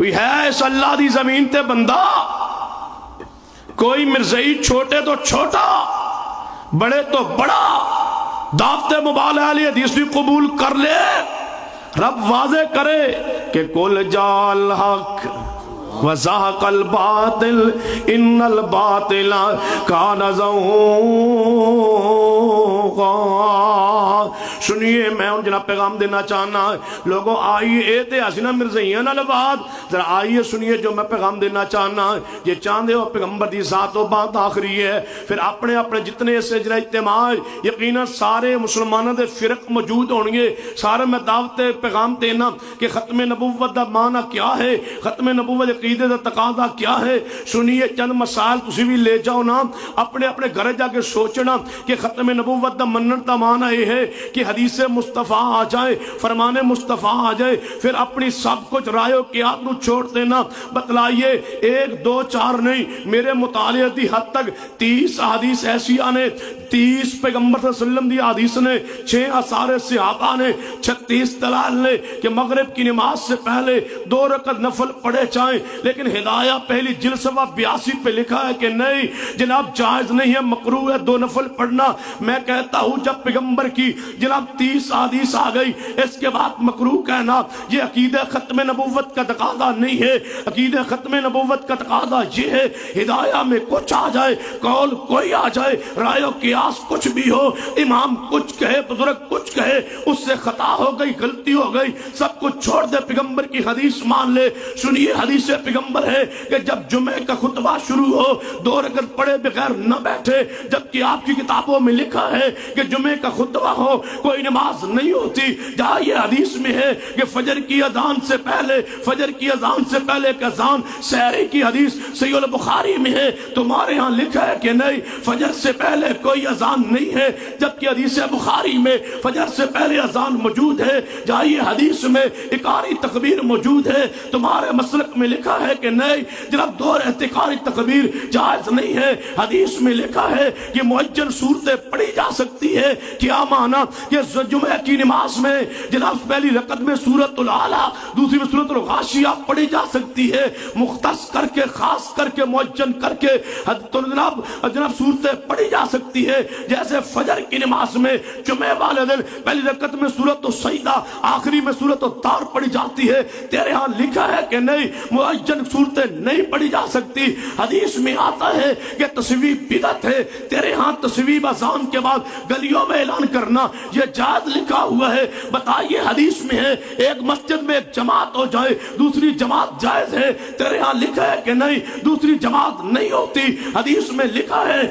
کوئی ہے اس اللہ دی زمین تے بندہ؟ کوئی مرزائی چھوٹے تو چھوٹا بڑے تو بڑا دعوت مبالغہ علی حدیث بھی قبول کر لے؟ رب واضح کرے کہ قل جاء الحق وزهق الباطل ان الباطل کان زہوقا۔ سنیے میں ان جناب پیغام دینا چاہنا لوگوں، آئیے اے تے حسینہ مرزائیاں نال بات ذرا آئیے سنیے جو میں پیغام دینا چاہنا۔ یہ چاندے ہو پیغمبر دی ذات و بات آخری ہے، پھر اپنے اپنے جتنے سے جنہ اجتماع یقیناً سارے مسلمانوں دے فرق موجود ہونگے، سارے میں دعوت پیغام دینا کہ ختم نبوت دا معنی کیا ہے، ختم نبوت عقیدے دا تقاضا کیا ہے۔ سنیے چند مسائل تسی بھی لے جاؤ نا، اپنے اپنے گھر جا کے سوچنا کہ ختم نبوت دا منن دا معنی یہ ہے کہ حدیث مصطفیٰ آ جائے، فرمان مصطفیٰ آ جائے، پھر اپنی سب کچھ رائے و قیاد نو چھوڑ دینا۔ بتلائیے 1 2 4 نہیں، میرے مطالعے دی حد تک 30 حدیث ایسی آنے، 30 پیغمبر صلی اللہ علیہ وسلم دی حدیث نے، 6 اثار صحابہ نے، 36 دلائل نے کہ مغرب کی نماز سے پہلے 2 رکعت نفل پڑھے چاہیں، لیکن ہدایہ پہلی جلد صفحہ 82 پہ لکھا ہے کہ نہیں جناب جائز نہیں ہے، مکروہ ہے 2 نفل پڑھنا۔ میں کہتا ہوں جب پیغمبر کی جناب 30 حدیث آ گئی، اس کے بعد مکروہ کہنا یہ عقیدہ ختم نبوت کا تقاضا نہیں ہے۔ عقیدہ ختم نبوت کا تقاضا یہ ہے ہدایہ میں کچھ آ جائے، قول کوئی آ جائے، رائے و قیاس کچھ بھی ہو، امام کچھ کہے، بزرگ کچھ کہے، اس سے خطا ہو گئی، غلطی ہو گئی، سب کچھ چھوڑ دے، پیغمبر کی حدیث مان لے۔ سنیے حدیث پیغمبر ہے کہ جب جمعہ کا خطبہ شروع ہو 2 رکعت پڑھے بغیر نہ بیٹھے، جبکہ آپ کی کتابوں میں لکھا ہے کہ جمعہ کا خطبہ ہو کوئی نماز نہیں ہوتی۔ جہاں یہ حدیث میں ہے کہ فجر کی اذان سے پہلے، فجر کی اذان سے پہلے ایک اذان، سحری کی حدیث صحیح البخاری میں ہے، تمہارے ہاں لکھا ہے کہ نہیں فجر سے پہلے کوئی اذان نہیں ہے، جبکہ حدیث بخاری میں فجر سے پہلے اذان موجود ہے۔ جہاں یہ حدیث میں اقاری تکبیر موجود ہے، تمہارے مسلک میں لکھا ہے کہ نہیں جناب 2 احتقاری تکبیر جائز نہیں ہے۔ حدیث میں لکھا ہے کہ معجن صورتیں پڑھی جا سکتی ہے۔ کیا معنی کہ جمعہ کی نماز میں جناب پہلی رکعت میں سورۃ الاعلیٰ، دوسری میں سورۃ الغاشیہ پڑھی جا سکتی ہے، مختص کر کے، خاص کر کے، معجن کر کے جناب صورتیں پڑھی جا سکتی ہے۔ جیسے فجر کی نماز میں جمعہ والے دن پہلی رکعت میں سورۃ السجدہ، آخری میں سورۃ الطار پڑھی جاتی ہے، تیرے ہاں لکھا ہے کہ نہیں معجن صورتیں نہیں پڑھی جا سکتی۔ حدیث میں آتا ہے کہ تصویب بدعت ہے، تیرے ہاں تصویب اذان کے بعد گلیوں میں اعلان کرنا یہ جائز لکھا ہوا ہے۔ بتائیے حدیث میں ہے ایک مسجد میں ایک جماعت ہو جائے دوسری جماعت جائز ہے، تیرے ہاں لکھا ہے کہ نہیں دوسری جماعت نہیں ہوتی۔ حدیث میں لکھا ہے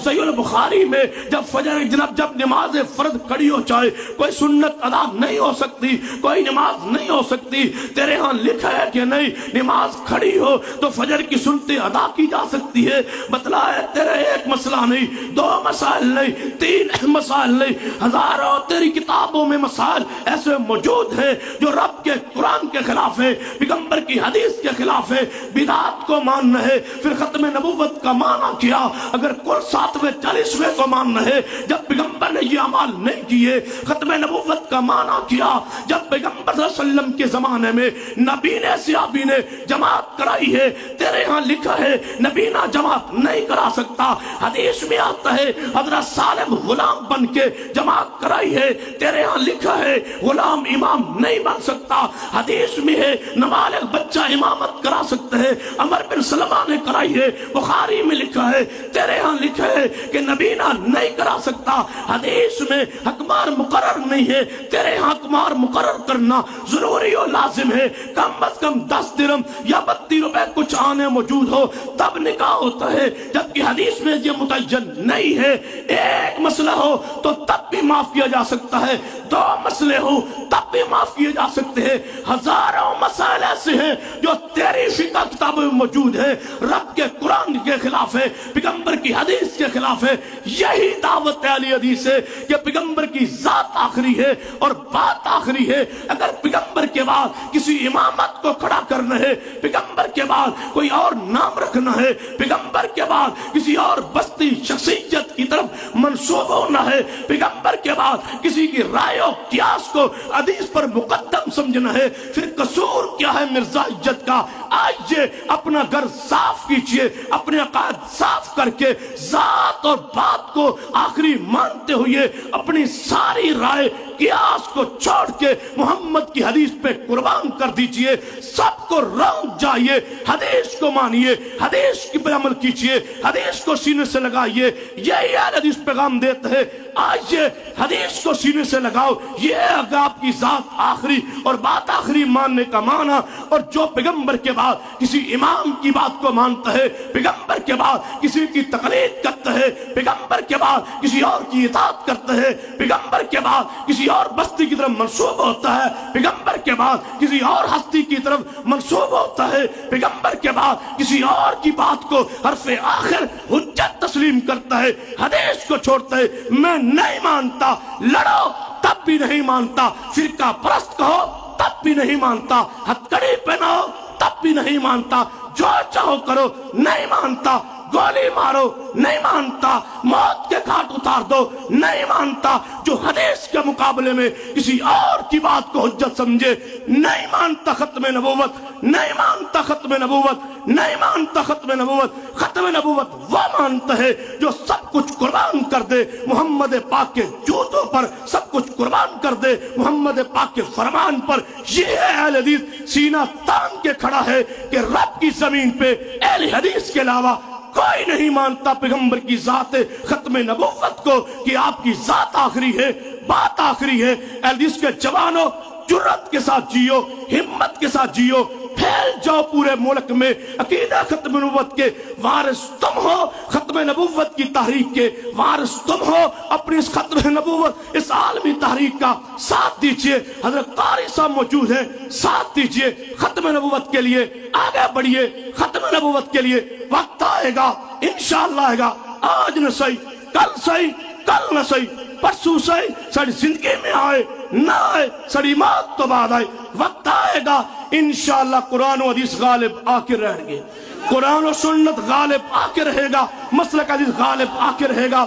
صحیح البخاری میں جب فجر جب نماز فرض کھڑی ہو جائے کوئی سنت ادا نہیں ہو سکتی، کوئی نماز نہیں ہو سکتی، تیرے ہاں لکھا ہے کہ نہیں نماز کھڑی ہو تو فجر کی سنتیں ادا کی جا سکتی ہے۔ بتلائے تیرے ایک مسئلہ نہیں، 2 مسائل نہیں، 3 مسائل نہیں، ہزاروں تیری کتابوں میں مسائل ایسے موجود ہیں جو رب کے قرآن کے خلاف ہے، پیغمبر کی حدیث کے خلاف ہے۔ بدعات کو ماننا ہے، پھر ختم نبوت کا معنی کیا؟ اگر کل 7ویں 40ویں کو ماننا ہے جب پیغمبر نے یہ عمال نہیں کیے۔ ختم نبوت کا معنی کیا؟ جب پیغمبر صلی اللہ علیہ وسلم کے زمانے میں نبی نے صحابی نے جماعت کرائی ہے، تیرے ہاں لکھا ہے نبی نہ جماعت نہیں کرا سکتا۔ حدیث میں آتا ہے حضرت سالم غلام بن کے جماعت کرائی ہے، تیرے ہاں لکھا ہے غلام امام نہیں بن سکتا۔ حدیث میں ہے نابالغ بچہ امامت کرا سکتا ہے، عمر بن سلمہ نے کرائی ہے، بخاری میں لکھا ہے، تیرے ہاں لکھا ہے کہ نبی نہ نہیں کرا سکتا۔ حدیث میں حکمار مقرر نہیں ہے، تیرے ہاں حکمار مقرر کرنا ضروری و لازم ہے، کم از کم 10 درم یا 32 روپے کچھ آنے موجود ہو تب نکاح ہوتا ہے، جبکہ حدیث میں یہ متعین نہیں ہے۔ ایک مسئلہ ہو تو تب بھی معاف کیا جا سکتا ہے، 2 مسئلے ہو تب بھی معاف کیے جا سکتے ہیں۔ ہزاروں مسائل ایسے ہیں جو تیری فقہ کتابوں میں موجود ہیں، رب کے قرآن کے خلاف ہے، پیغمبر کی حدیث کے خلاف ہے۔ یہی دعوت علی حدیث ہے کہ پیغمبر کی ذات آخری ہے اور بات آخری ہے۔ اگر پیغمبر کے بعد کسی امامت کو کھڑا کرنا ہے، پیغمبر کے بعد کوئی اور نام رکھنا ہے، پیغمبر کے بعد کسی اور بستی شخصیت اجت کی طرف منسوب ہونا ہے، پیغمبر کے بعد کسی کی رائے و قیاس کو حدیث پر مقدم سمجھنا ہے، پھر قصور کیا ہے مرزا اجت کا؟ آئیے اپنا گھر صاف کیجئے، اپنے عقائد صاف کر کے ذات اور بات کو آخری مانتے ہوئے اپنی ساری رائے قیاس کو چھوڑ کے محمد کی حدیث پہ قربان کر دیجئے، سب کو رونق جائیے، حدیث کو مانیے، حدیث کی پر عمل کیجئے، حدیث کو سینے سے لگائیے۔ یہی اہل حدیث پیغام دیتے ہیں، آئیے حدیث کو سینے سے لگاؤ، یہ اگر آپ کی ذات آخری اور بات آخری ماننے کا معنی، اور جو پیغمبر کے بعد کسی امام کی بات کو مانتا ہے، پیغمبر کے بعد کسی کی تقلید کرتا ہے، پیغمبر کے بعد کسی اور کی اطاعت کرتا ہے، پیغمبر کے بعد کسی اور بستی کی طرف منسوب ہوتا ہے، پیغمبر کے بعد کسی اور ہستی کی طرف منسوب ہوتا ہے، پیغمبر کے بعد کسی اور کی بات کو حرف آخر حجت تسلیم کرتا ہے، حدیث کو چھوڑتا ہے۔ میں نہیں مانتا، لڑو تب بھی نہیں مانتا، فرقہ پرست کہو تب بھی نہیں مانتا، ہتھکڑی پہناؤ تب بھی نہیں مانتا، جو چاہو کرو نہیں مانتا، گولی مارو نہیں مانتا، موت کے گھاٹ اتار دو نہیں مانتا، جو حدیث کے مقابلے میں کسی اور کی بات کو حجت سمجھے نہیں مانتا ختم نبوت، نہیں مانتا ختم نبوت، نہیں مانتا ختم نبوت۔ ختم نبوت وہ مانتا ہے جو سب کچھ قربان کر دے محمد پاک کے جوتوں پر، سب کچھ قربان کر دے محمد پاک کے فرمان پر۔ یہ ہے اہل حدیث، سینہ تان کے کھڑا ہے کہ رب کی زمین پہ اہل حدیث کے علاوہ کوئی نہیں مانتا پیغمبر کی ذات ختم نبوت کو، کہ آپ کی ذات آخری ہے، بات آخری ہے۔ اہل حدیث کے جوانوں، جرات کے ساتھ جیو، ہمت کے ساتھ جیو، پھیل جاؤ پورے ملک میں۔ عقیدہ ختم نبوت کے وارث تم ہو، ختم نبوت کی تحریک کے وارث تم ہو، اپنی اس ختم نبوت، اس عالمی تحریک کا ساتھ دیجئے۔ حضرت قاری صاحب موجود ہیں، ساتھ دیجئے ختم نبوت کے لیے، آگے بڑھئے ختم نبوت کے لیے۔ وقت آئے گا انشاءاللہ آئے گا، آج نہ صحیح کل صحیح، کل نہ صحیح پرسوں صحیح، ساری زندگی میں آئے نہ آئے، ساری موت تو بعد آئے، وقت آئے گا انشاءاللہ قرآن و حدیث غالب آ کے رہیں گے، قرآن و سنت غالب آ کے رہے گا، مسلک حدیث غالب آ کے رہے گا۔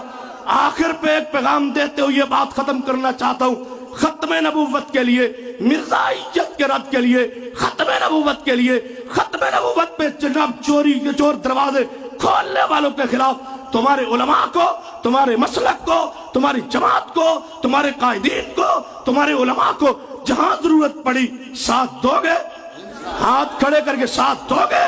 آخر پہ ایک پیغام دیتے ہوئے یہ بات ختم کرنا چاہتا ہوں، ختم نبوت کے لیے، مرزائیت کے رد کے لیے، ختم نبوت کے لیے، ختم نبوت پہ جناب چوری کے چور دروازے کھولنے والوں کے خلاف تمہارے علماء کو، تمہارے مسلک کو، تمہاری جماعت کو، تمہارے قائدین کو، تمہارے علماء کو جہاں ضرورت پڑی ساتھ دو گے، ہاتھ کھڑے کر کے ساتھ دو گے،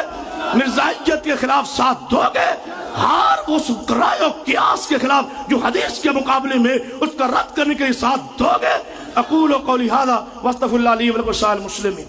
مرزائیت کے خلاف ساتھ دو گے، ہر اس رائے و قیاس کے خلاف جو حدیث کے مقابلے میں اس کا رد کرنے کے لیے ساتھ دو گے۔ اقول قولی ھذا واستغفر اللہ لی ولکم ولسائر المسلمین۔